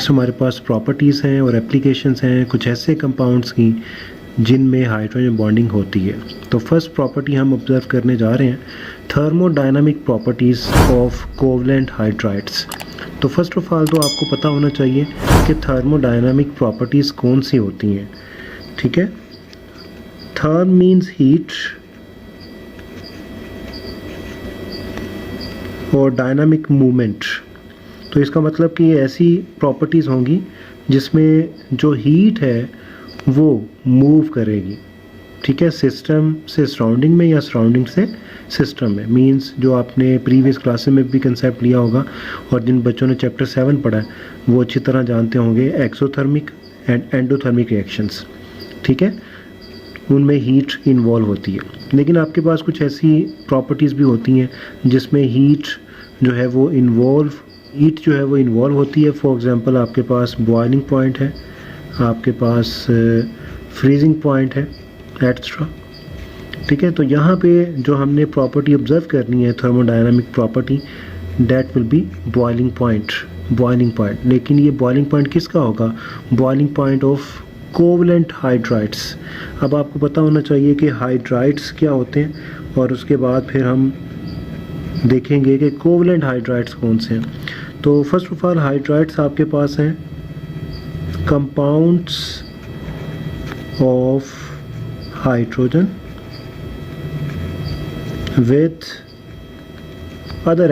हमारे पास प्रॉपर्टीज़ हैं और एप्लीकेशंस हैं कुछ ऐसे कंपाउंड्स की जिनमें हाइड्रोजन बॉन्डिंग होती है। तो फर्स्ट प्रॉपर्टी हम ऑब्जर्व करने जा रहे हैं thermodynamic properties of covalent hydrides. तो फर्स्ट ऑफ ऑल तो आपको पता होना चाहिए कि थर्मोडायनामिक प्रॉपर्टीज़ कौन सी होती हैं। ठीक है, थर्म मीन्स हीट और डायनामिक मूवमेंट। तो इसका मतलब कि ये ऐसी प्रॉपर्टीज़ होंगी जिसमें जो हीट है वो मूव करेगी। ठीक है, सिस्टम से सराउंडिंग में या सराउंडिंग से सिस्टम में। मींस जो आपने प्रीवियस क्लासेस में भी कंसेप्ट लिया होगा और जिन बच्चों ने चैप्टर 7 पढ़ा है वो अच्छी तरह जानते होंगे एक्सोथर्मिक एंड एंडोथर्मिक रिएक्शंस। ठीक है, उनमें हीट इन्वॉल्व होती है। लेकिन आपके पास कुछ ऐसी प्रॉपर्टीज़ भी होती हैं जिसमें हीट जो है वो इन्वॉल्व होती है। फॉर एग्जांपल आपके पास बॉइलिंग पॉइंट है, आपके पास फ्रीजिंग पॉइंट है, एक्स्ट्रा। ठीक है, तो यहाँ पे जो हमने प्रॉपर्टी ऑब्जर्व करनी है thermodynamic property, that will be boiling point. लेकिन ये बॉइलिंग पॉइंट किसका होगा? Boiling point of covalent hydrides. अब आपको पता होना चाहिए कि हाइड्राइड्स क्या होते हैं और उसके बाद फिर हम देखेंगे कि कोवलेंट हाइड्राइड्स कौन से हैं। तो फर्स्ट ऑफ ऑल हाइड्राइड्स आपके पास हैं compounds of hydrogen with other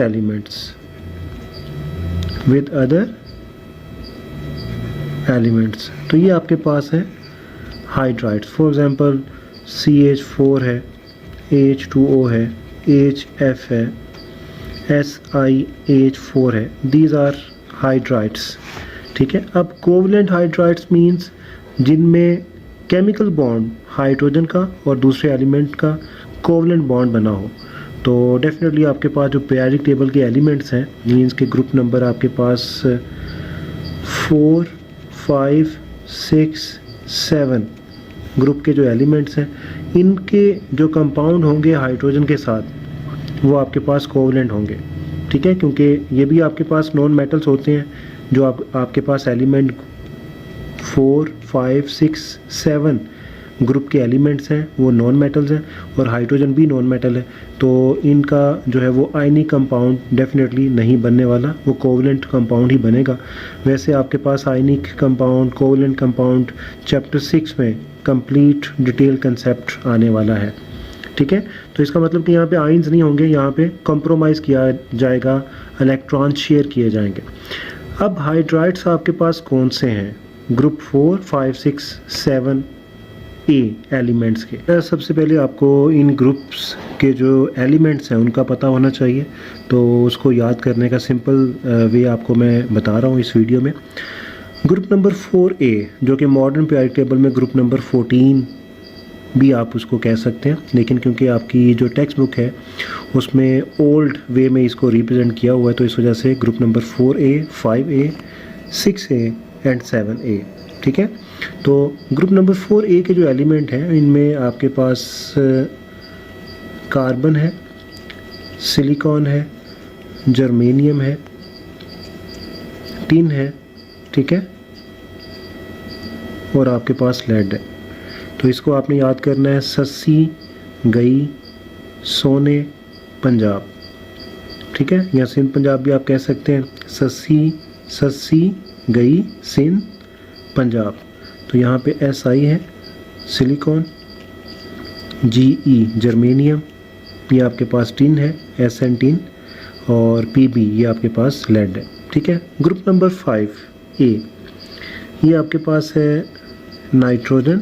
elements, तो ये आपके पास है हाइड्राइड्स। फॉर एग्जांपल CH4 है, H2O है, HF है, SiH4 है, दीज आर हाइड्राइड्स। ठीक है, अब कोवलेंट हाइड्राइड्स मीन्स जिनमें केमिकल बॉन्ड हाइड्रोजन का और दूसरे एलिमेंट का कोवलेंट बॉन्ड बना हो। तो डेफिनेटली आपके पास जो पीरियोडिक टेबल के एलिमेंट्स हैं, मीन्स के ग्रुप नंबर आपके पास 4, 5, 6, 7 ग्रुप के जो एलिमेंट्स हैं, इनके जो कंपाउंड होंगे हाइड्रोजन के साथ वो आपके पास कोवलेंट होंगे। ठीक है, क्योंकि ये भी आपके पास नॉन मेटल्स होते हैं। जो आपके पास एलिमेंट 4, 5, 6, 7 ग्रुप के एलिमेंट्स हैं वो नॉन मेटल्स हैं और हाइड्रोजन भी नॉन मेटल है। तो इनका जो है वो आयनिक कंपाउंड डेफिनेटली नहीं बनने वाला, वो कोवलेंट कंपाउंड ही बनेगा। वैसे आपके पास ionic compound, covalent compound chapter 6 में कंप्लीट डिटेल कंसेप्ट आने वाला है। ठीक है, तो इसका मतलब कि यहाँ पे आयंस नहीं होंगे, यहाँ पे कॉम्प्रोमाइज़ किया जाएगा, इलेक्ट्रॉन शेयर किए जाएंगे। अब हाइड्राइड्स आपके पास कौन से हैं? ग्रुप 4, 5, 6, 7 ए एलिमेंट्स के। सबसे पहले आपको इन ग्रुप्स के जो एलिमेंट्स हैं उनका पता होना चाहिए। तो उसको याद करने का सिंपल वे आपको मैं बता रहा हूँ इस वीडियो में। ग्रुप नंबर 4A जो कि मॉडर्न पीरियोडिक टेबल में ग्रुप नंबर 14 भी आप उसको कह सकते हैं, लेकिन क्योंकि आपकी जो टेक्स्ट बुक है उसमें ओल्ड वे में इसको रिप्रेजेंट किया हुआ है तो इस वजह से group number 4A, 5A, 6A and 7A। ठीक है, तो ग्रुप नंबर 4A के जो एलिमेंट हैं इनमें आपके पास कार्बन है, सिलिकॉन है, जर्मेनियम है, टिन है। ठीक है, और आपके पास लेड है। तो इसको आपने याद करना है सस्सी गई सोने पंजाब। ठीक है, या सिंध पंजाब भी आप कह सकते हैं, सस्सी गई सिंध पंजाब। तो यहाँ पे SI है सिलिकॉन, GE जर्मेनियम, ये आपके पास टिन है SN टिन, और PB ये आपके पास लेड है। ठीक है, ग्रुप नंबर 5A ये आपके पास है nitrogen,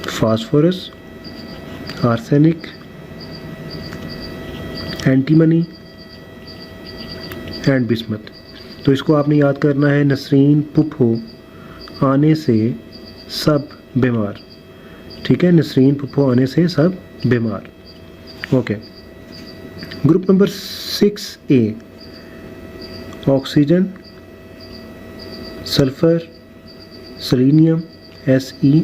phosphorus, arsenic, antimony and bismuth. तो इसको आपने याद करना है नसरीन पुप्पो आने से सब बीमार। ठीक है, नसरीन पुप्पो आने से सब बीमार। Okay, group number 6A oxygen, sulphur, selenium Se,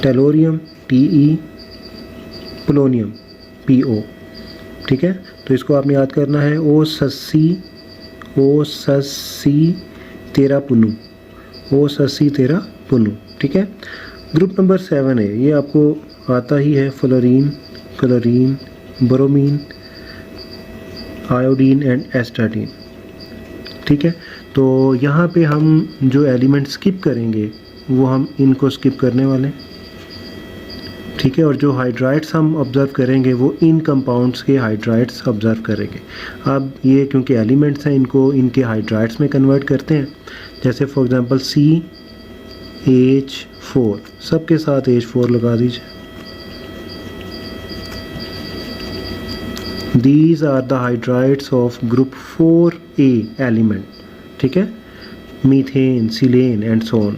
tellurium Te, polonium PO। ठीक है, तो इसको आपने याद करना है O सस्सी ओ ससी तेरा पुनु, ओ ससी तेरा पुनु, ठीक है। ग्रुप नंबर 7 है, ये आपको आता ही है, fluorine, chlorine, bromine, iodine and astatine, ठीक है। तो यहाँ पे हम जो एलिमेंट स्किप करेंगे वो हम इनको स्किप करने वाले हैं, ठीक है। और जो हाइड्राइड्स हम ऑब्ज़र्व करेंगे वो इन कंपाउंड्स के हाइड्राइड्स ऑब्ज़र्व करेंगे। अब ये क्योंकि एलिमेंट्स हैं, इनको इनके हाइड्राइड्स में कन्वर्ट करते हैं। जैसे फॉर एग्जांपल CH4, सबके साथ H4 लगा दीजिए। These are the hydrides of group 4A element, ठीक है, methane, silane and so on.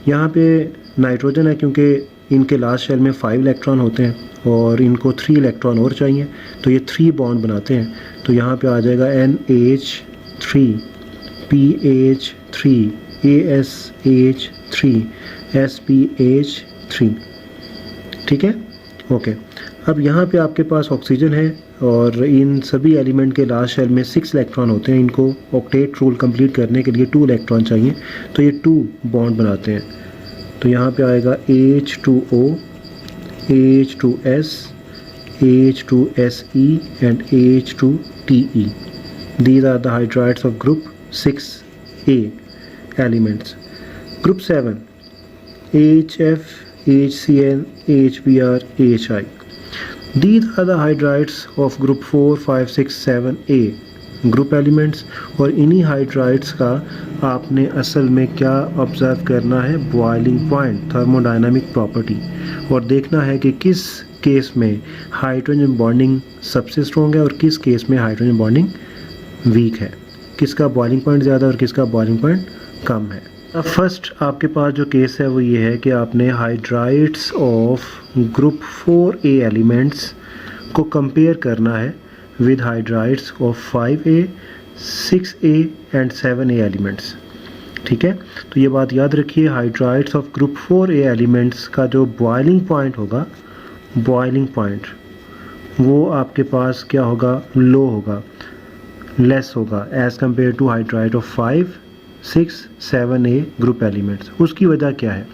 यहाँ पे नाइट्रोजन है क्योंकि इनके लास्ट शेल में 5 इलेक्ट्रॉन होते हैं और इनको 3 इलेक्ट्रॉन और चाहिए, तो ये 3 बॉन्ड बनाते हैं। तो यहाँ पे आ जाएगा NH3, PH3, ASH3, SPH3, ठीक है, ओके। अब यहाँ पे आपके पास ऑक्सीजन है और इन सभी एलिमेंट के लास्ट शेल में 6 इलेक्ट्रॉन होते हैं। इनको ऑक्टेट रूल कंप्लीट करने के लिए 2 इलेक्ट्रॉन चाहिए, तो ये 2 बॉन्ड बनाते हैं। तो यहाँ पे आएगा H2O, H2S, H2SE and H2TE। These are the hydrides of group 6A elements. Group 7, HF, HCl, HBr, HI. These are the hydrides of group 4, 5, 6, 7A group elements. और इन्हीं हाइड्राइड्स का आपने असल में क्या ऑब्ज़र्व करना है, बॉइलिंग पॉइंट, थर्मोडायनामिक प्रॉपर्टी, और देखना है कि किस केस में हाइड्रोजन बॉन्डिंग सबसे स्ट्रॉन्ग है और किस केस में हाइड्रोजन बॉन्डिंग वीक है, किसका बॉइलिंग पॉइंट ज़्यादा और किसका बॉइलिंग पॉइंट कम है। अब फर्स्ट आपके पास जो केस है वो ये है कि आपने hydrides of group 4A elements को कंपेयर करना है with hydrides of 5A, 6A and 7A elements, ठीक है। तो ये बात याद रखिए, hydrides of group 4A elements का जो बॉइलिंग पॉइंट होगा, बॉइलिंग पॉइंट वो आपके पास क्या होगा, लो होगा, लेस होगा as compare two hydride of 5, 6, 7A group elements. उसकी वजह क्या है,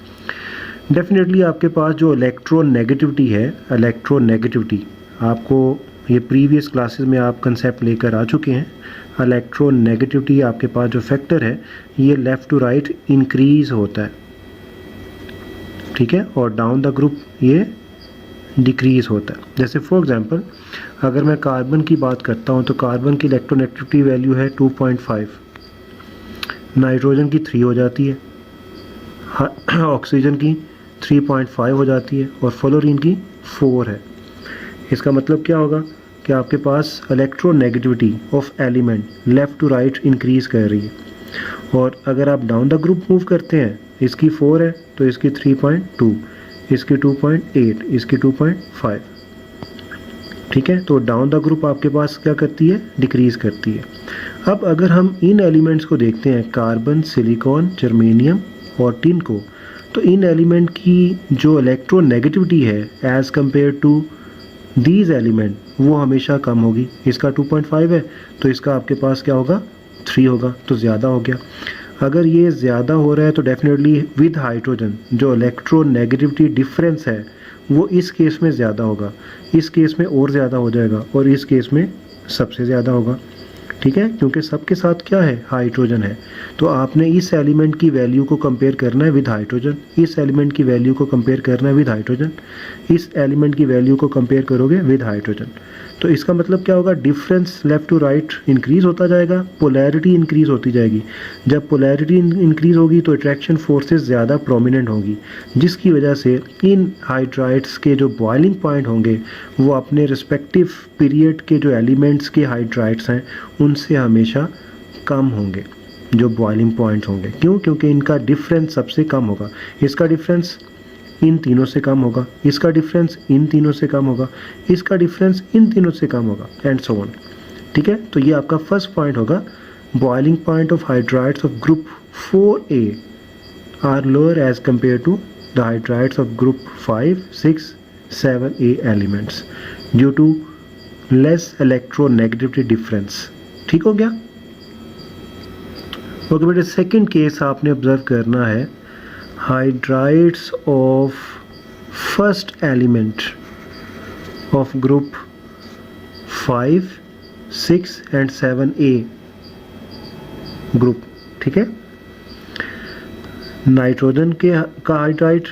डेफिनेटली आपके पास जो इलेक्ट्रोनेगेटिविटी है, इलेक्ट्रोनेगेटिविटी आपको ये प्रीवियस क्लासेस में आप कंसेप्ट लेकर आ चुके हैं। इलेक्ट्रोनेगेटिविटी आपके पास जो फैक्टर है ये लेफ़्ट टू राइट इंक्रीज़ होता है, ठीक है, और डाउन द ग्रुप ये डिक्रीज़ होता है। जैसे फॉर एग्जांपल अगर मैं कार्बन की बात करता हूँ तो कार्बन की इलेक्ट्रोनेगेटिविटी वैल्यू है 2.5, नाइट्रोजन की 3 हो जाती है, ऑक्सीजन की 3.5 हो जाती है और फ्लोरीन की 4 है। इसका मतलब क्या होगा कि आपके पास electronegativity of element left to right increase कर रही है। और अगर आप डाउन द ग्रुप मूव करते हैं, इसकी 4 है तो इसकी 3.2, इसकी 2.8, इसकी 2.5, ठीक है। तो डाउन द ग्रुप आपके पास क्या करती है, डिक्रीज़ करती है। अब अगर हम इन एलिमेंट्स को देखते हैं, कार्बन, सिलिकॉन, जर्मेनियम और टिन को, तो इन एलिमेंट की जो इलेक्ट्रोनेगेटिविटी है as compare to these element वो हमेशा कम होगी। इसका 2.5 है तो इसका आपके पास क्या होगा, 3 होगा, तो ज़्यादा हो गया। अगर ये ज़्यादा हो रहा है तो डेफिनेटली विद हाइड्रोजन जो इलेक्ट्रोनेगेटिविटी डिफरेंस है वो इस केस में ज़्यादा होगा, इस केस में और ज़्यादा हो जाएगा और इस केस में सबसे ज़्यादा होगा, ठीक है, क्योंकि सबके साथ क्या है, हाइड्रोजन है। तो आपने इस एलिमेंट की वैल्यू को कंपेयर करना है विद हाइड्रोजन, इस एलिमेंट की वैल्यू को कंपेयर करना है विद हाइड्रोजन, इस एलिमेंट की वैल्यू को कंपेयर करोगे विद हाइड्रोजन। तो इसका मतलब क्या होगा, difference left to right increase होता जाएगा, पोलैरिटी इंक्रीज़ होती जाएगी। जब पोलैरिटी इंक्रीज़ होगी तो अट्रैक्शन फोर्सेस ज़्यादा प्रोमिनेंट होगी, जिसकी वजह से इन हाइड्राइड्स के जो बॉइलिंग पॉइंट होंगे वो अपने रिस्पेक्टिव पीरियड के जो एलिमेंट्स के हाइड्राइड्स हैं उनसे हमेशा कम होंगे, जो बॉइलिंग पॉइंट्स होंगे। क्यों, क्योंकि इनका डिफरेंस सबसे कम होगा। इसका डिफरेंस इन तीनों से कम होगा, इसका डिफरेंस इन तीनों से कम होगा, इसका डिफरेंस इन तीनों से कम होगा एंड सो ऑन, ठीक है। तो ये आपका फर्स्ट पॉइंट होगा, boiling point of hydrides of group 4A are lower as compare to the hydrides of group 5, 6, 7A elements due to less electronegativity difference. ठीक हो गया। ओके बेटे, सेकंड केस आपने ऑब्जर्व करना है, hydrides of first element of group 5, 6 and 7A group, ठीक है। Nitrogen का हाइड्राइड,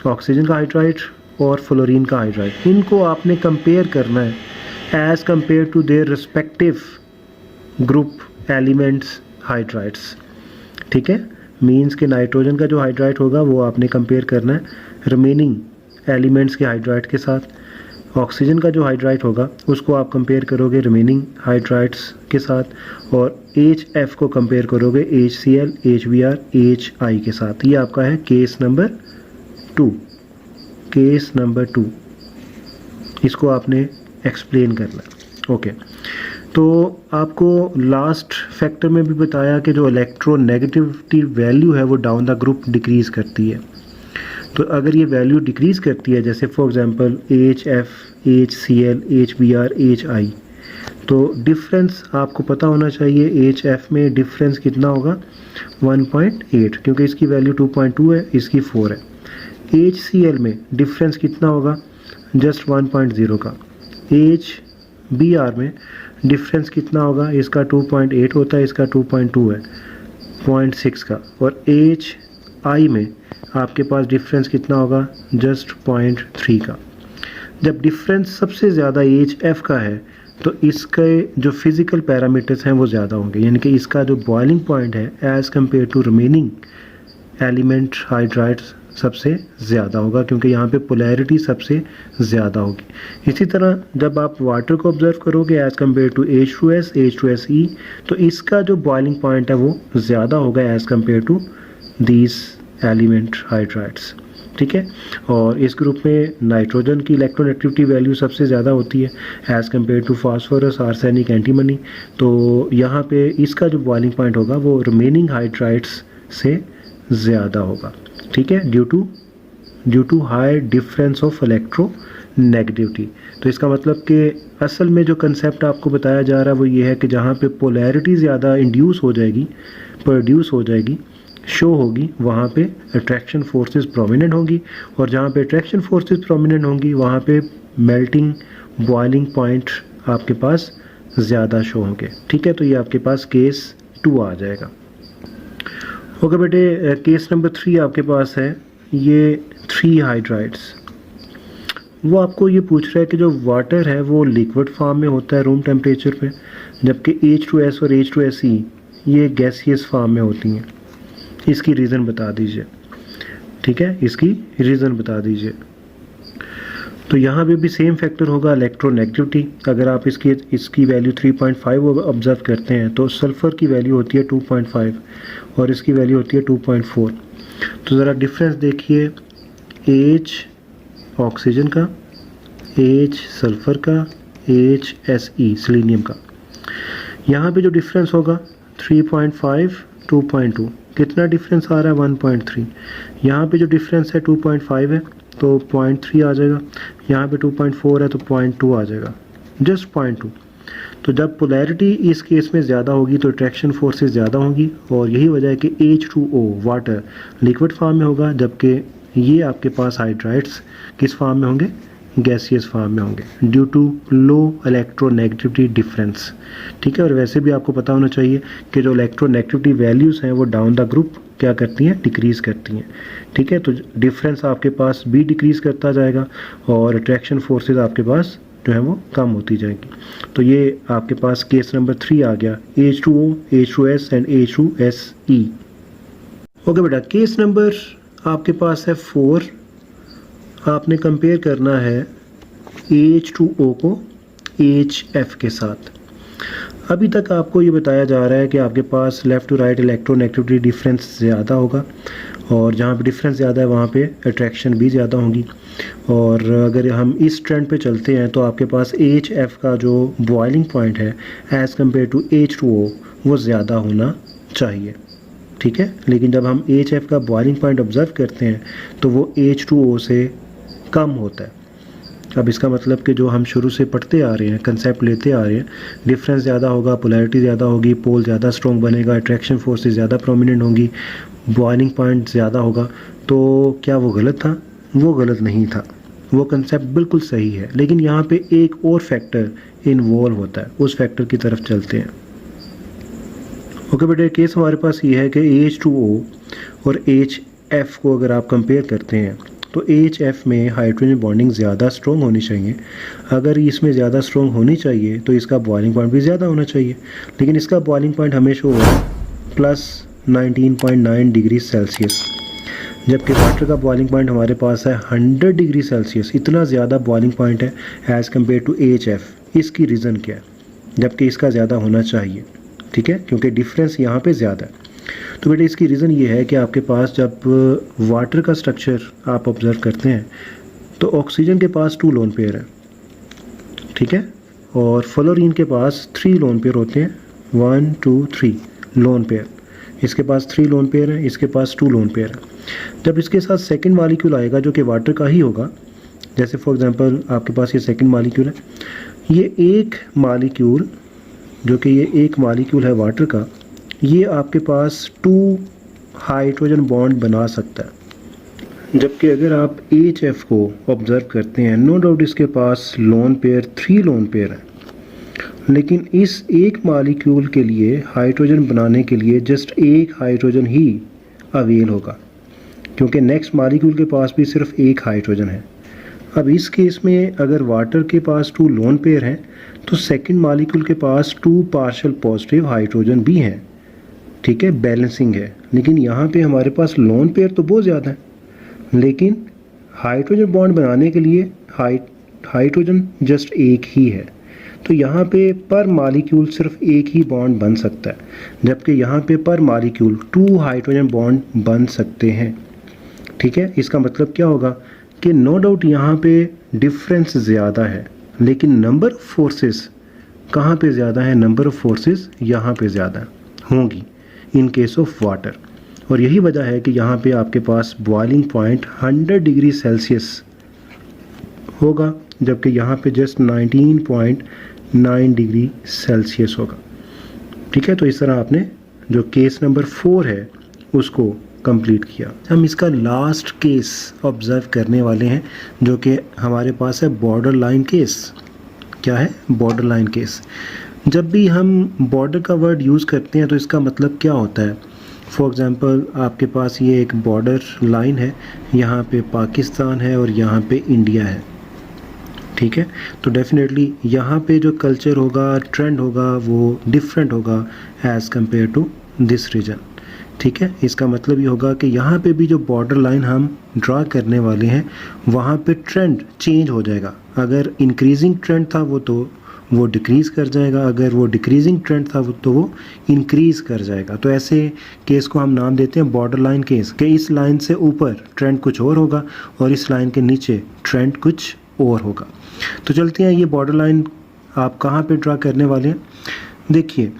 ऑक्सीजन का हाइड्राइड और फ्लोरीन का हाइड्राइड, इनको आपने कंपेयर करना है as compare to their respective group elements hydrides, ठीक है। मींस के नाइट्रोजन का जो हाइड्राइड होगा वो आपने कंपेयर करना है रिमेनिंग एलिमेंट्स के हाइड्राइड के साथ, ऑक्सीजन का जो हाइड्राइड होगा उसको आप कंपेयर करोगे रिमेनिंग हाइड्राइड्स के साथ, और HF को कंपेयर करोगे HCl, HBr, HI के साथ। ये आपका है केस नंबर 2, केस नंबर 2, इसको आपने एक्सप्लेन करना है। ओके, तो आपको लास्ट फैक्टर में भी बताया कि जो इलेक्ट्रोनेगेटिविटी वैल्यू है वो डाउन द ग्रुप डिक्रीज करती है। तो अगर ये वैल्यू डिक्रीज करती है, जैसे for example HF, HCl, HBr, HI, तो डिफरेंस आपको पता होना चाहिए। HF में डिफरेंस कितना होगा 1.8, क्योंकि इसकी वैल्यू 2.2 है, इसकी 4 है। HCl में डिफरेंस कितना होगा जस्ट 1.0 का। HBr में डिफरेंस कितना होगा, इसका 2.8 होता है, इसका 2.2 है, 0.6 का। और HI में आपके पास डिफरेंस कितना होगा जस्ट 0.3 का। जब डिफरेंस सबसे ज़्यादा HF का है तो इसके जो फिज़िकल पैरामीटर्स हैं वो ज़्यादा होंगे, यानी कि इसका जो बॉइलिंग पॉइंट है as compare to remaining element hydrides सबसे ज़्यादा होगा, क्योंकि यहाँ पे पोलैरिटी सबसे ज़्यादा होगी। इसी तरह जब आप वाटर को ऑब्जर्व करोगे as compare to H2S, H2SE, तो इसका जो बॉइलिंग पॉइंट है वो ज़्यादा होगा as compare to these element hydrides, ठीक है। और इस ग्रुप में नाइट्रोजन की इलेक्ट्रोनेगेटिविटी वैल्यू सबसे ज़्यादा होती है as compare to phosphorus, arsenic, antimony. तो यहाँ पे इसका जो बॉइलिंग पॉइंट होगा वो रिमेनिंग हाइड्राइड्स से ज़्यादा होगा, ठीक है, due to high difference of electronegativity. तो इसका मतलब कि असल में जो कंसेप्ट आपको बताया जा रहा है वो ये है कि जहाँ पे पोलैरिटी ज़्यादा इंड्यूस हो जाएगी, प्रोड्यूस हो जाएगी, शो होगी, वहाँ पे अट्रैक्शन फोर्सेस प्रोमिनेंट होंगी, और जहाँ पे अट्रैक्शन फोर्सेस प्रोमिनेंट होंगी वहाँ पे मेल्टिंग बॉइलिंग पॉइंट आपके पास ज़्यादा शो होंगे, ठीक है। तो ये आपके पास केस 2 आ जाएगा। ओके बेटे, केस नंबर 3 आपके पास है, ये 3 हाइड्राइड्स। वो आपको ये पूछ रहा है कि जो वाटर है वो लिक्विड फॉर्म में होता है रूम टेम्परेचर पे, जबकि H2S और H2SE ये गैसियस फॉर्म में होती हैं। इसकी रीज़न बता दीजिए, ठीक है, इसकी रीज़न बता दीजिए। तो यहाँ पे भी सेम फैक्टर होगा इलेक्ट्रोनेगेटिविटी। अगर आप इसकी वैल्यू 3.5 ऑब्जर्व करते हैं तो सल्फ़र की वैल्यू होती है 2.5 और इसकी वैल्यू होती है 2.4। तो ज़रा डिफरेंस देखिए, H ऑक्सीजन का, H सल्फ़र का, HSE सेलेनियम का। यहाँ पे जो डिफरेंस होगा 3.5, 2.2, कितना डिफरेंस आ रहा है 1.3। यहाँ पे जो डिफरेंस है 2.5 है तो 0.3 आ जाएगा, यहाँ पे 2.4 है तो 0.2 आ जाएगा, जस्ट 0.2। तो जब पोलैरिटी इस केस में ज़्यादा होगी तो अट्रैक्शन फोर्सेस ज़्यादा होंगी, और यही वजह है कि H2O वाटर लिक्विड फॉर्म में होगा, जबकि ये आपके पास हाइड्राइड्स किस फॉर्म में होंगे, गैसियस फॉर्म में होंगे, due to low electronegativity difference, ठीक है। और वैसे भी आपको पता होना चाहिए कि जो इलेक्ट्रोनेगेटिविटी वैल्यूज़ हैं वो डाउन द ग्रुप क्या करती हैं, डिक्रीज़ करती हैं, ठीक है। तो डिफरेंस आपके पास भी डिक्रीज़ करता जाएगा और अट्रैक्शन फोर्सेस आपके पास जो है वो कम होती जाएंगी। तो ये आपके पास केस नंबर 3 आ गया, H2O, H2S and H2SE। Okay बेटा, केस नंबर आपके पास है 4। आपने कंपेयर करना है H2O को HF के साथ। अभी तक आपको ये बताया जा रहा है कि आपके पास left to right electronegativity difference ज़्यादा होगा, और जहाँ पे डिफरेंस ज़्यादा है वहाँ पे अट्रैक्शन भी ज़्यादा होंगी। और अगर हम इस ट्रेंड पे चलते हैं तो आपके पास HF का जो बॉइलिंग पॉइंट है एज़ कम्पेयर टू H2O वो ज़्यादा होना चाहिए, ठीक है। लेकिन जब हम HF का बॉइलिंग पॉइंट ऑब्जर्व करते हैं तो वो H2O से कम होता है, अब इसका मतलब कि जो हम शुरू से पढ़ते आ रहे हैं, कंसेप्ट लेते आ रहे हैं, डिफरेंस ज़्यादा होगा, पोलैरिटी ज़्यादा होगी, पोल ज़्यादा स्ट्रॉन्ग बनेगा, अट्रैक्शन फोर्सेस ज़्यादा प्रोमिनेंट होंगी, बॉइलिंग पॉइंट ज़्यादा होगा। तो क्या वो गलत था? वो गलत नहीं था, वो कंसेप्ट बिल्कुल सही है। लेकिन यहाँ पे एक और फैक्टर इन्वॉल्व होता है, उस फैक्टर की तरफ चलते हैं। ओके बेटे, केस हमारे पास ये है कि H2O और HF को अगर आप कंपेयर करते हैं तो HF में हाइड्रोजन बॉन्डिंग ज़्यादा स्ट्रॉन्ग होनी चाहिए। अगर इसमें ज़्यादा स्ट्रॉन्ग होनी चाहिए तो इसका बॉइलिंग पॉइंट भी ज़्यादा होना चाहिए, लेकिन इसका बॉइलिंग पॉइंट हमेशा होगा प्लस 19.9 डिग्री सेल्सियस, जबकि वाटर का बॉइलिंग पॉइंट हमारे पास है 100 डिग्री सेल्सियस। इतना ज़्यादा बॉइलिंग पॉइंट है एज़ कम्पेयर टू HF। इसकी रीज़न क्या है? जबकि इसका ज़्यादा होना चाहिए, ठीक है, क्योंकि डिफरेंस यहाँ पे ज़्यादा है। तो बेटे इसकी रीज़न ये है कि आपके पास जब वाटर का स्ट्रक्चर आप ऑब्ज़र्व करते हैं तो ऑक्सीजन के पास 2 लोन पेयर है, ठीक है, और फ्लोरीन के पास 3 लोन पेयर होते हैं, 1 2 3 लोन पेयर। इसके पास 3 लोन पेयर है, इसके पास 2 लोन पेयर है। जब इसके साथ सेकंड मॉलिक्यूल आएगा जो कि वाटर का ही होगा, जैसे फॉर एग्जांपल आपके पास ये सेकंड मॉलिक्यूल है, ये एक मॉलिक्यूल जो कि ये एक मॉलिक्यूल है वाटर का, ये आपके पास 2 हाइड्रोजन बॉन्ड बना सकता है। जबकि अगर आप HF को ऑब्ज़र्व करते हैं, नो डाउट इसके पास लोन पेयर 3 लोन पेयर है, लेकिन इस एक मॉलिक्यूल के लिए हाइड्रोजन बनाने के लिए जस्ट एक हाइड्रोजन ही अवेल होगा, क्योंकि नेक्स्ट मॉलिक्यूल के पास भी सिर्फ एक हाइड्रोजन है। अब इस केस में अगर वाटर के पास 2 लोन पेयर हैं तो सेकंड मॉलिक्यूल के पास 2 पार्शियल पॉजिटिव हाइड्रोजन भी हैं, ठीक है, बैलेंसिंग है। लेकिन यहाँ पे हमारे पास लोन पेयर तो बहुत ज़्यादा है, लेकिन हाइड्रोजन बॉन्ड बनाने के लिए हाइड्रोजन जस्ट एक ही है। तो यहाँ पे पर मॉलिक्यूल सिर्फ एक ही बॉन्ड बन सकता है, जबकि यहाँ पे पर मॉलिक्यूल 2 हाइड्रोजन बॉन्ड बन सकते हैं, ठीक है। इसका मतलब क्या होगा कि नो डाउट यहाँ पे डिफरेंस ज़्यादा है, लेकिन नंबर ऑफ फोर्सेस कहाँ पे ज़्यादा है? नंबर ऑफ फोर्सेस यहाँ पे ज़्यादा होंगी इन केस ऑफ वाटर। और यही वजह है कि यहाँ पे आपके पास बॉइलिंग पॉइंट 100 डिग्री सेल्सियस होगा, जबकि यहाँ पे जस्ट 19.9 डिग्री सेल्सियस होगा, ठीक है। तो इस तरह आपने जो केस नंबर 4 है उसको कंप्लीट किया। हम इसका लास्ट केस ऑब्ज़र्व करने वाले हैं जो कि हमारे पास है बॉर्डर लाइन केस। क्या है? Border line case. जब भी हम बॉर्डर का वर्ड यूज़ करते हैं तो इसका मतलब क्या होता है? फॉर एग्ज़ाम्पल आपके पास ये एक बॉर्डर लाइन है, यहाँ पे पाकिस्तान है और यहाँ पे इंडिया है, ठीक है। तो डेफिनेटली यहाँ पे जो कल्चर होगा, ट्रेंड होगा, वो डिफरेंट होगा as compare to this reason, ठीक है। इसका मतलब ये होगा कि यहाँ पे भी जो बॉर्डर लाइन हम ड्रा करने वाले हैं वहाँ पे ट्रेंड चेंज हो जाएगा। अगर इंक्रीजिंग ट्रेंड था वो डिक्रीज़ कर जाएगा, अगर वो डिक्रीजिंग ट्रेंड था तो वो इंक्रीज़ कर जाएगा। तो ऐसे केस को हम नाम देते हैं बॉर्डर लाइन केस, कि इस लाइन से ऊपर ट्रेंड कुछ और होगा और इस लाइन के नीचे ट्रेंड कुछ और होगा। तो चलते हैं, ये बॉर्डर लाइन आप कहाँ पे ड्रा करने वाले हैं? देखिए,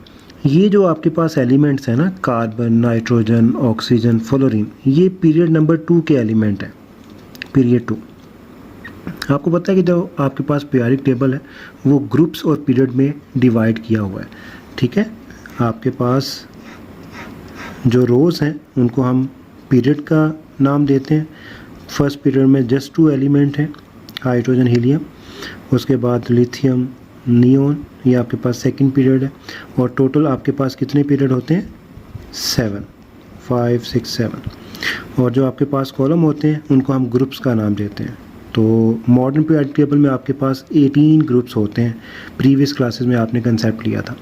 ये जो आपके पास एलिमेंट्स हैं ना, कार्बन, नाइट्रोजन, ऑक्सीजन, फ्लोरीन, ये पीरियड नंबर 2 के एलिमेंट हैं, पीरियड 2। आपको पता है कि जो आपके पास पीरियडिक टेबल है वो ग्रुप्स और पीरियड में डिवाइड किया हुआ है, ठीक है। आपके पास जो रोज़ हैं उनको हम पीरियड का नाम देते हैं। फर्स्ट पीरियड में जस्ट 2 एलिमेंट हैं, हाइड्रोजन, हीलियम, उसके बाद लिथियम, नियोन, ये आपके पास सेकंड पीरियड है। और टोटल आपके पास कितने पीरियड होते हैं? 7, 5, 6, 7। और जो आपके पास कॉलम होते हैं उनको हम ग्रुप्स का नाम देते हैं। तो मॉडर्न पीरियडिक टेबल में आपके पास 18 ग्रुप्स होते हैं, प्रीवियस क्लासेस में आपने कंसेप्ट लिया था।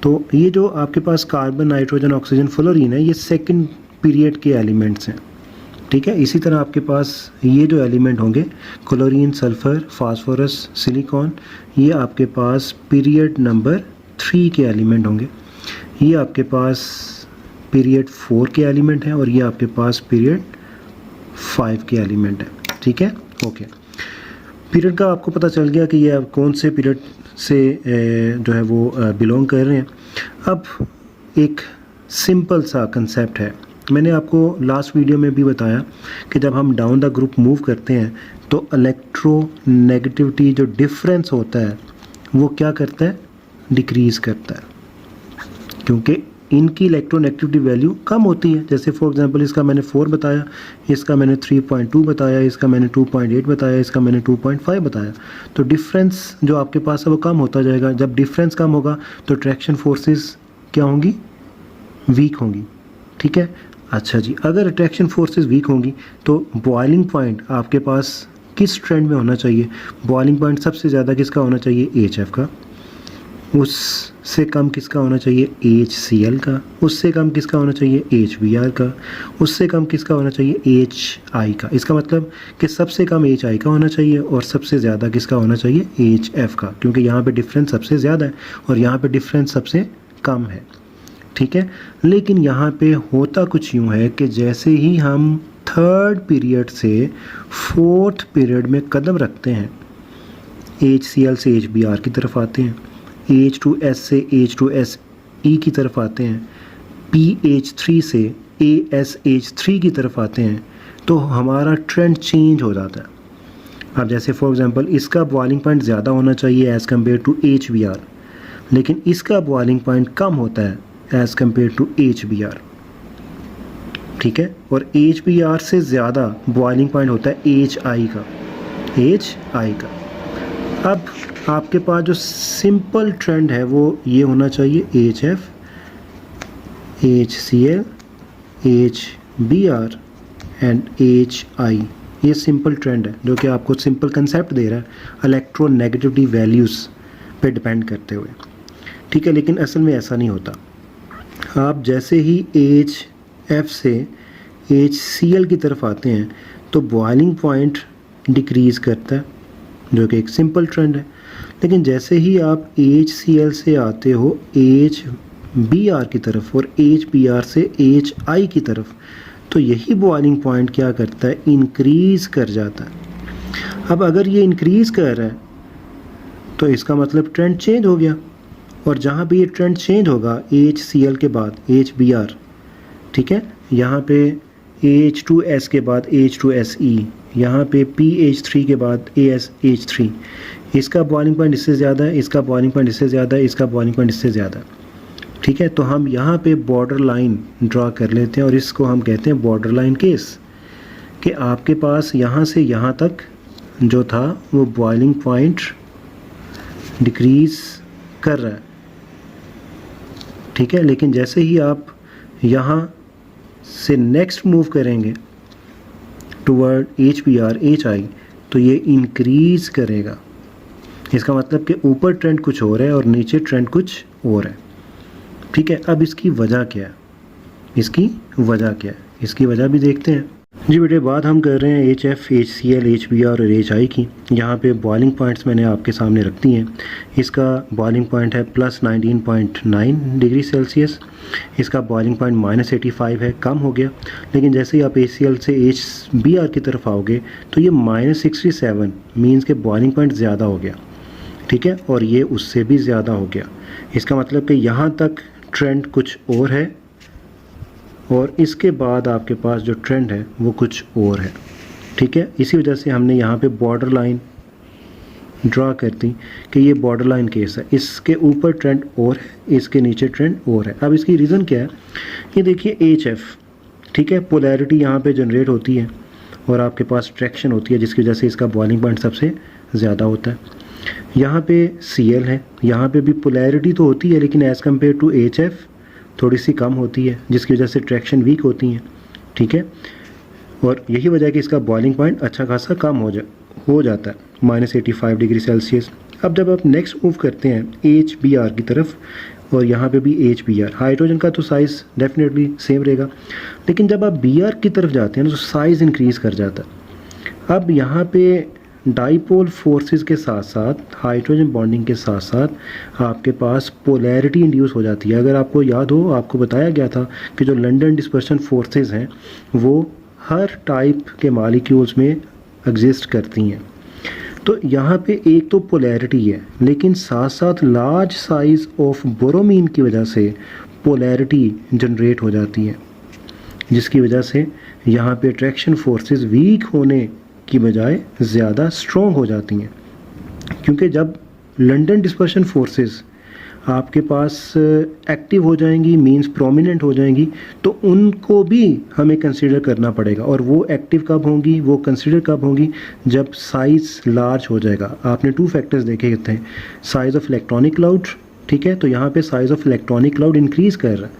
तो ये जो आपके पास कार्बन, नाइट्रोजन, ऑक्सीजन, फ्लोरीन है, ये सेकंड पीरियड के एलिमेंट्स हैं, ठीक है। इसी तरह आपके पास ये जो एलिमेंट होंगे, क्लोरीन, सल्फ़र, फास्फोरस, सिलिकॉन, ये आपके पास पीरियड नंबर 3 के एलिमेंट होंगे। ये आपके पास पीरियड 4 के एलिमेंट हैं और ये आपके पास पीरियड 5 के एलिमेंट है, ठीक है। ओके, पीरियड का आपको पता चल गया कि ये कौन से पीरियड से जो है वो बिलोंग कर रहे हैं। अब एक सिंपल सा कंसेप्ट है मैंने आपको लास्ट वीडियो में भी बताया कि जब हम डाउन द ग्रुप मूव करते हैं तो इलेक्ट्रोनेगेटिविटी जो डिफरेंस होता है वो क्या करता है, डिक्रीज़ करता है, क्योंकि इनकी इलेक्ट्रोनेगेटिविटी वैल्यू कम होती है। जैसे फॉर एग्जांपल इसका मैंने 4 बताया, इसका मैंने 3.2 बताया, इसका मैंने 2.8 बताया, इसका मैंने 2.5 बताया। तो डिफरेंस जो आपके पास है वो कम होता जाएगा। जब डिफरेंस कम होगा तो ट्रैक्शन फोर्सेस क्या होंगी, वीक होंगी। ठीक है, अच्छा जी, अगर अट्रैक्शन फोर्सेस वीक होंगी तो बॉइलिंग पॉइंट आपके पास किस ट्रेंड में होना चाहिए, बॉइलिंग पॉइंट सबसे ज़्यादा किसका होना चाहिए, एच का, उससे कम किसका होना चाहिए, HCl का, उससे कम किसका होना चाहिए, HBr का, उससे कम किसका होना चाहिए, HI का। इसका मतलब कि सबसे कम HI का होना चाहिए और सबसे ज़्यादा किसका होना चाहिए, HF का, क्योंकि यहाँ पे डिफरेंस सबसे ज़्यादा है और यहाँ पे डिफरेंस सबसे कम है। ठीक है, लेकिन यहाँ पे होता कुछ यूँ है कि जैसे ही हम थर्ड पीरियड से फोर्थ पीरियड में कदम रखते हैं, HCl से HBr की तरफ आते हैं, H2S से H2SE की तरफ आते हैं, PH3 से ASH3 की तरफ आते हैं, तो हमारा ट्रेंड चेंज हो जाता है। अब जैसे फॉर एग्जांपल इसका बॉइलिंग पॉइंट ज़्यादा होना चाहिए एज़ कम्पेयर टू HBr, लेकिन इसका बॉइलिंग पॉइंट कम होता है एज़ कम्पेयर टू HBr। ठीक है, और HBr से ज़्यादा बॉइलिंग पॉइंट होता है HI का। अब आपके पास जो सिंपल ट्रेंड है वो ये होना चाहिए, HF, HCl, HBr and HI। ये सिंपल ट्रेंड है जो कि आपको सिंपल कंसेप्ट दे रहा है इलेक्ट्रोनेगेटिविटी वैल्यूज़ पे डिपेंड करते हुए। ठीक है, लेकिन असल में ऐसा नहीं होता। आप जैसे ही HF से HCl की तरफ आते हैं तो बॉइलिंग पॉइंट डिक्रीज़ करता है, जो कि एक सिंपल ट्रेंड है। लेकिन जैसे ही आप HCl से आते हो HBr की तरफ और HBr से HI की तरफ, तो यही बॉइलिंग पॉइंट क्या करता है, इंक्रीज़ कर जाता है। अब अगर ये इंक्रीज़ कर रहा है तो इसका मतलब ट्रेंड चेंज हो गया, और जहाँ पे ये ट्रेंड चेंज होगा HCl के बाद HBr, ठीक है, यहाँ पे H2S के बाद H2SE, यहाँ पे PH3 के बाद ASH3, इसका बॉइलिंग पॉइंट इससे ज़्यादा है, इसका बॉइलिंग पॉइंट इससे ज़्यादा है, इसका बॉइलिंग पॉइंट इससे ज़्यादा है। ठीक है, तो हम यहाँ पे बॉर्डर लाइन ड्रा कर लेते हैं और इसको हम कहते हैं बॉर्डर लाइन केस, कि आपके पास यहाँ से यहाँ तक जो था वो बॉइलिंग पॉइंट डिक्रीज़ कर रहा है। ठीक है, लेकिन जैसे ही आप यहाँ से नेक्स्ट मूव करेंगे टुवर्ड HBr, HI, तो ये इंक्रीज़ करेगा। इसका मतलब कि ऊपर ट्रेंड कुछ और है और नीचे ट्रेंड कुछ और है। ठीक है, अब इसकी वजह क्या है, इसकी वजह भी देखते हैं। जी बेटे, बात हम कर रहे हैं HF, HCl, HBr और HI की। यहाँ पे बॉइलिंग पॉइंट्स मैंने आपके सामने रख दी हैं। इसका बॉइलिंग पॉइंट है +19.9 डिग्री सेल्सियस, इसका बॉइलिंग पॉइंट -85 है, कम हो गया। लेकिन जैसे ही आप HCl से HBr की तरफ आओगे तो ये -67 मीन्स के बॉइलिंग पॉइंट ज़्यादा हो गया। ठीक है, और ये उससे भी ज़्यादा हो गया। इसका मतलब कि यहाँ तक ट्रेंड कुछ और है और इसके बाद आपके पास जो ट्रेंड है वो कुछ और है। ठीक है, इसी वजह से हमने यहाँ पे बॉर्डर लाइन ड्रा कर दी कि ये बॉर्डर लाइन केस है, इसके ऊपर ट्रेंड और है, इसके नीचे ट्रेंड और है। अब इसकी रीज़न क्या है, ये देखिए HF, ठीक है, पोलैरिटी यहाँ पे जनरेट होती है और आपके पास ट्रैक्शन होती है जिसकी वजह से इसका बॉइलिंग पॉइंट सबसे ज़्यादा होता है। यहाँ पे Cl है, यहाँ पे भी पोलैरिटी तो होती है लेकिन एज़ कम्पेयर टू HF थोड़ी सी कम होती है जिसकी वजह से ट्रैक्शन वीक होती हैं। ठीक है, और यही वजह है कि इसका बॉइलिंग पॉइंट अच्छा खासा कम हो जाता है, -85 डिग्री सेल्सियस। अब जब आप नेक्स्ट मूव करते हैं HBr की तरफ और यहाँ पे भी HBr, हाइड्रोजन का तो साइज़ डेफिनेटली सेम रहेगा, लेकिन जब आप Br की तरफ जाते हैं तो साइज़ इंक्रीज़ कर जाता है। अब यहाँ पे डाईपोल फोर्सेस के साथ साथ हाइड्रोजन बॉन्डिंग के साथ साथ आपके पास पोलैरिटी इंड्यूस हो जाती है। अगर आपको याद हो, आपको बताया गया था कि जो लंदन डिस्पर्शन फोर्सेस हैं वो हर टाइप के मॉलिक्यूल्स में एग्जिस्ट करती हैं। तो यहाँ पे एक तो पोलैरिटी है, लेकिन साथ साथ लार्ज साइज़ ऑफ बोरोमीन की वजह से पोलैरिटी जनरेट हो जाती है। जिसकी वजह से यहाँ पे अट्रैक्शन फोर्सेस वीक होने की बजाय ज़्यादा स्ट्रॉन्ग हो जाती हैं, क्योंकि जब लंदन डिस्पर्शन फोर्सेस आपके पास एक्टिव हो जाएंगी, मींस प्रोमिनेंट हो जाएंगी, तो उनको भी हमें कंसीडर करना पड़ेगा। और वो एक्टिव कब होंगी, वो कंसीडर कब होंगी, जब साइज़ लार्ज हो जाएगा। आपने 2 फैक्टर्स देखे थे, साइज़ ऑफ इलेक्ट्रॉनिक क्लाउड, ठीक है, तो यहाँ पे size of electronic cloud increase कर रहा है,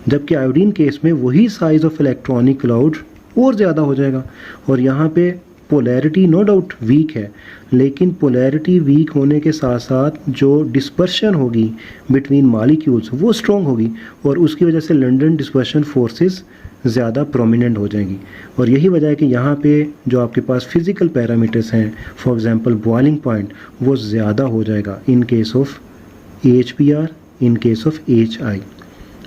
जबकि आयोडीन केस में वही साइज़ ऑफ इलेक्ट्रॉनिक क्लाउड और ज़्यादा हो जाएगा। और यहाँ पे पोलैरिटी नो डाउट वीक है, लेकिन पोलैरिटी वीक होने के साथ साथ जो डिस्पर्शन होगी बिटवीन मॉलिक्यूल्स वो स्ट्रॉन्ग होगी, और उसकी वजह से लंदन डिस्पर्शन फोर्सेस ज़्यादा प्रोमिनेंट हो जाएंगी। और यही वजह है कि यहाँ पे जो आपके पास फिज़िकल पैरामीटर्स हैं, फॉर एग्जांपल बॉइलिंग पॉइंट, वो ज़्यादा हो जाएगा in case of HBr, in case of HI,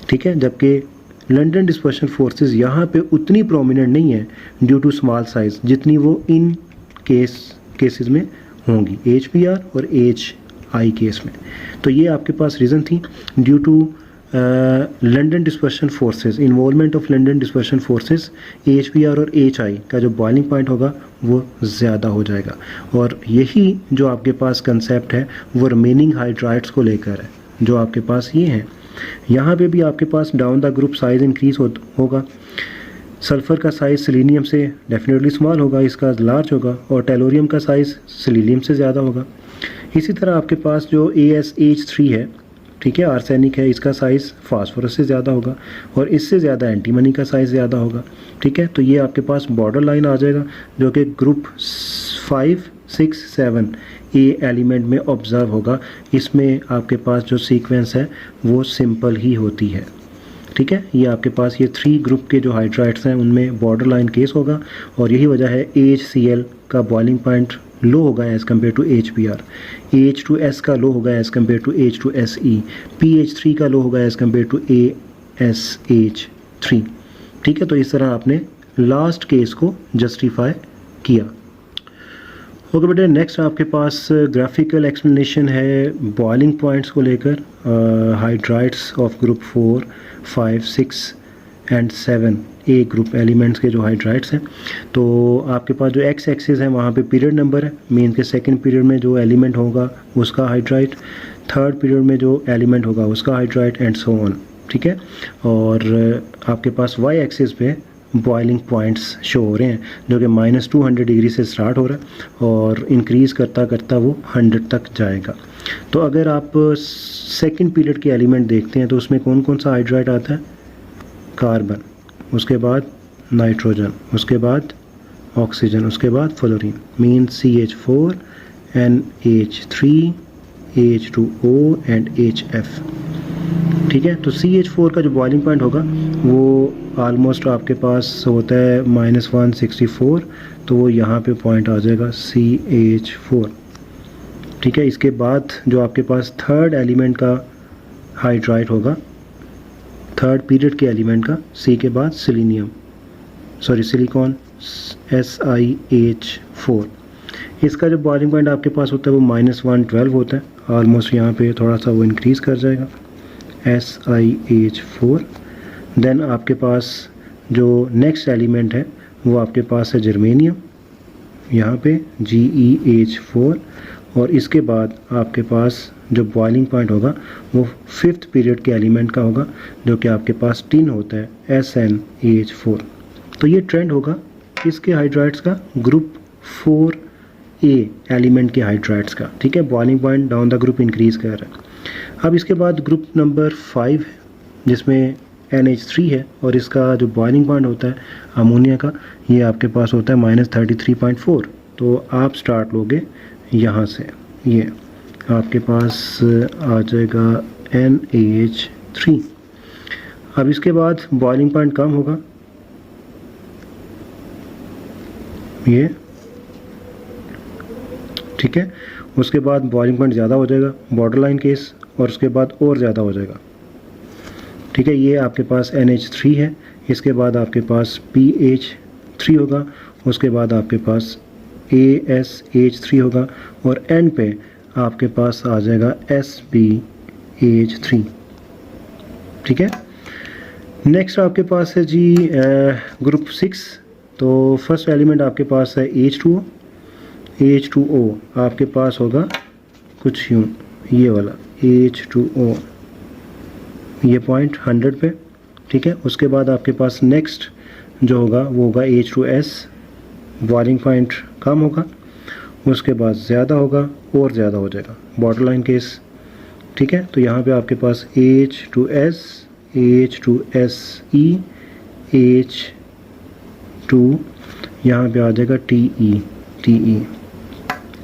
ठीक है, जबकि लंदन डिस्पर्शन फोर्सेस यहाँ पे उतनी प्रोमिनेंट नहीं है ड्यू टू स्मॉल साइज़ जितनी वो इन केसेस में होंगी, HBr और HI केस में। तो ये आपके पास रीज़न थी, due to London dispersion forces, involvement of London dispersion forces, HBr और HI का जो बॉइलिंग पॉइंट होगा वो ज़्यादा हो जाएगा। और यही जो आपके पास कंसेप्ट है वो रिमेनिंग हाइड्राइड्स को लेकर है, जो आपके पास ये हैं। यहाँ पे भी आपके पास down the group size increase होगा। सल्फ़र का साइज़ सेलेनियम से डेफिनेटली स्मॉल होगा, इसका लार्ज होगा, और टेलोरियम का साइज़ सेलेनियम से ज़्यादा होगा। इसी तरह आपके पास जो AsH3 है, ठीक है, आर्सेनिक है, इसका साइज़ फास्फोरस से ज़्यादा होगा, और इससे ज़्यादा एंटीमनी का साइज़ ज़्यादा होगा, ठीक है। तो ये आपके पास बॉर्डर लाइन आ जाएगा, जो कि ग्रुप 5, 6, 7 ए एलिमेंट में ऑब्ज़र्व होगा। इसमें आपके पास जो सीक्वेंस है वो सिंपल ही होती है, ठीक है। ये आपके पास ये 3 ग्रुप के जो हाइड्राइड्स हैं उनमें बॉर्डर लाइन केस होगा, और यही वजह है HCl का बॉइलिंग पॉइंट लो होगा as compare to HBr, H2S का लो होगा as compare to H2SE, PH3 का लो होगा एज़ कम्पेयर टू ASH3, ठीक है। तो इस तरह आपने लास्ट केस को जस्टिफाई किया। ओके बेटे, नेक्स्ट आपके पास ग्राफिकल एक्सप्लेनेशन है बॉइलिंग पॉइंट्स को लेकर hydrides of group 4, 5, 6 and 7 A group elements के जो हाइड्राइड्स हैं। तो आपके पास जो एक्स एक्सिस है वहाँ पे पीरियड नंबर है, मीन के सेकंड पीरियड में जो एलिमेंट होगा उसका हाइड्राइड, थर्ड पीरियड में जो एलिमेंट होगा उसका हाइड्राइड, एंड सो ऑन, ठीक है। और आपके पास वाई एक्सिस पे बॉइलिंग पॉइंट्स शो हो रहे हैं, जो कि -200 डिग्री से स्टार्ट हो रहा है और इंक्रीज़ करता करता वो 100 तक जाएगा। तो अगर आप सेकंड पीरियड के एलिमेंट देखते हैं तो उसमें कौन कौन सा हाइड्राइड आता है, कार्बन, उसके बाद नाइट्रोजन, उसके बाद ऑक्सीजन, उसके बाद fluorine, mean CH4 NH3 H2O and HF, ठीक है। तो CH4 का जो बॉइलिंग पॉइंट होगा वो ऑलमोस्ट आपके पास होता है -164, तो वो यहाँ पे पॉइंट आ जाएगा CH4, ठीक है। इसके बाद जो आपके पास थर्ड एलिमेंट का हाइड्राइड होगा, थर्ड पीरियड के एलिमेंट का, C के बाद सिलिकॉन SiH4, इसका जो बॉइलिंग पॉइंट आपके पास होता है वो -112 होता है, ऑलमोस्ट यहाँ पे थोड़ा सा वो इंक्रीज़ कर जाएगा, SiH4। देन आपके पास जो नेक्स्ट एलिमेंट है वो आपके पास है जर्मेनियम, यहाँ पे GeH4, और इसके बाद आपके पास जो बॉइलिंग पॉइंट होगा वो फिफ्थ पीरियड के एलिमेंट का होगा, जो कि आपके पास टिन होता है, SnAH4। तो ये ट्रेंड होगा किसके हाइड्राइड्स का, ग्रुप 4A एलिमेंट के हाइड्राइड्स का, ठीक है। Boiling point down the group increase कर रहा है। अब इसके बाद ग्रुप नंबर 5 है जिसमें NH3 है, और इसका जो बॉइलिंग पॉइंट होता है अमोनिया का, ये आपके पास होता है -33.4। तो आप स्टार्ट लोगे यहाँ से, ये आपके पास आ जाएगा NaH3। अब इसके बाद बॉइलिंग पॉइंट कम होगा, ये ठीक है। उसके बाद बॉइलिंग पॉइंट ज़्यादा हो जाएगा, बॉर्डर लाइन केस, और उसके बाद और ज़्यादा हो जाएगा, ठीक है। ये आपके पास NH3 है, इसके बाद आपके पास PH3 होगा, उसके बाद आपके पास ASH3 होगा, और एंड पे आपके पास आ जाएगा SpH3, ठीक है। नेक्स्ट आपके पास है जी ग्रुप 6। तो फर्स्ट एलिमेंट आपके पास है H2O। H2O आपके पास होगा कुछ यूँ, ये वाला H2O, ये पॉइंट 100 पे, ठीक है। उसके बाद आपके पास नेक्स्ट जो होगा वो होगा H2S, बॉइलिंग पॉइंट कम होगा, उसके बाद ज़्यादा होगा और ज़्यादा हो जाएगा, बॉर्डर लाइन केस, ठीक है। तो यहाँ पे आपके पास H2S, H2SE, H2, यहाँ पे आ जाएगा TE,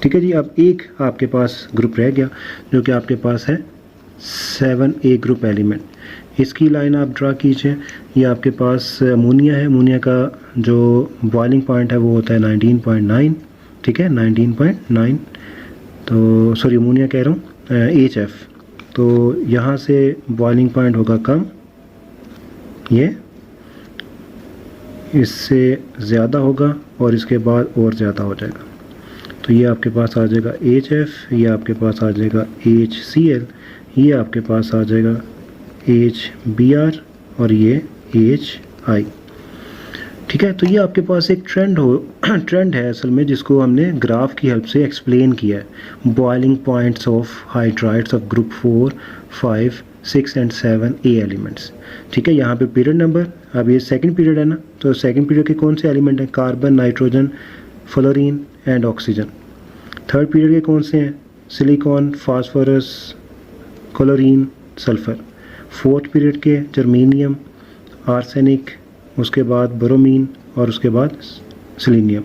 ठीक है जी। अब एक आपके पास ग्रुप रह गया जो कि आपके पास है 7A ग्रुप एलिमेंट। इसकी लाइन आप ड्रा कीजिए। ये आपके पास अमोनिया है, अमोनिया का जो बॉइलिंग पॉइंट है वो होता है 19.9, ठीक है, 19.9। तो सॉरी अमोनिया कह रहा हूँ, HF। तो यहाँ से बॉइलिंग पॉइंट होगा कम, ये इससे ज़्यादा होगा और इसके बाद और ज़्यादा हो जाएगा। तो ये आपके पास आ जाएगा HF, ये आपके पास आ जाएगा HCl, ये आपके पास आ जाएगा HBr और ये HI, ठीक है। तो ये आपके पास एक ट्रेंड है असल में, जिसको हमने ग्राफ की हेल्प से एक्सप्लेन किया है। Boiling points of hydrides of group 4, 5, 6 and 7A elements, ठीक है। यहाँ पे पीरियड नंबर, अब ये सेकंड पीरियड है ना, तो सेकंड पीरियड के कौन से एलिमेंट हैं? Carbon, nitrogen, fluorine and oxygen. Third period के कौन से हैं? Silicon, phosphorus, chlorine, sulphur. Fourth period के जर्मेनियम, आर्सेनिक, उसके बाद ब्रोमीन और उसके बाद सेलेनियम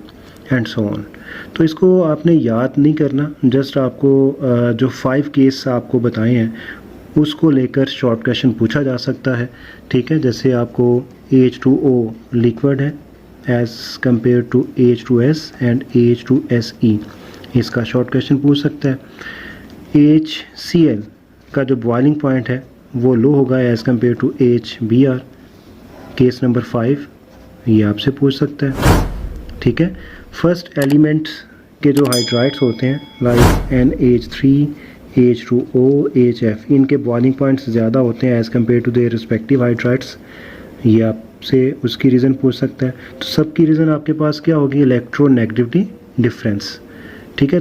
एंड सो ऑन। तो इसको आपने याद नहीं करना, जस्ट आपको जो 5 केस आपको बताए हैं उसको लेकर शॉर्ट क्वेश्चन पूछा जा सकता है, ठीक है। जैसे आपको H2O लिक्विड है as compare to H2S and H2SE, इसका शॉर्ट क्वेश्चन पूछ सकता है। HCl का जो बॉइलिंग पॉइंट है वो लो होगा as compare to HBr, case number 5, ये आपसे पूछ सकता है, ठीक है। फर्स्ट एलिमेंट्स के जो हाइड्राइड्स होते हैं लाइक NH3, H2O, HF, इनके बॉइलिंग पॉइंट्स ज़्यादा होते हैं as compare to their respective hydrides, ये आपसे उसकी रीज़न पूछ सकता है। तो सबकी रीज़न आपके पास क्या होगी? इलेक्ट्रोनेगेटिविटी डिफरेंस, ठीक है।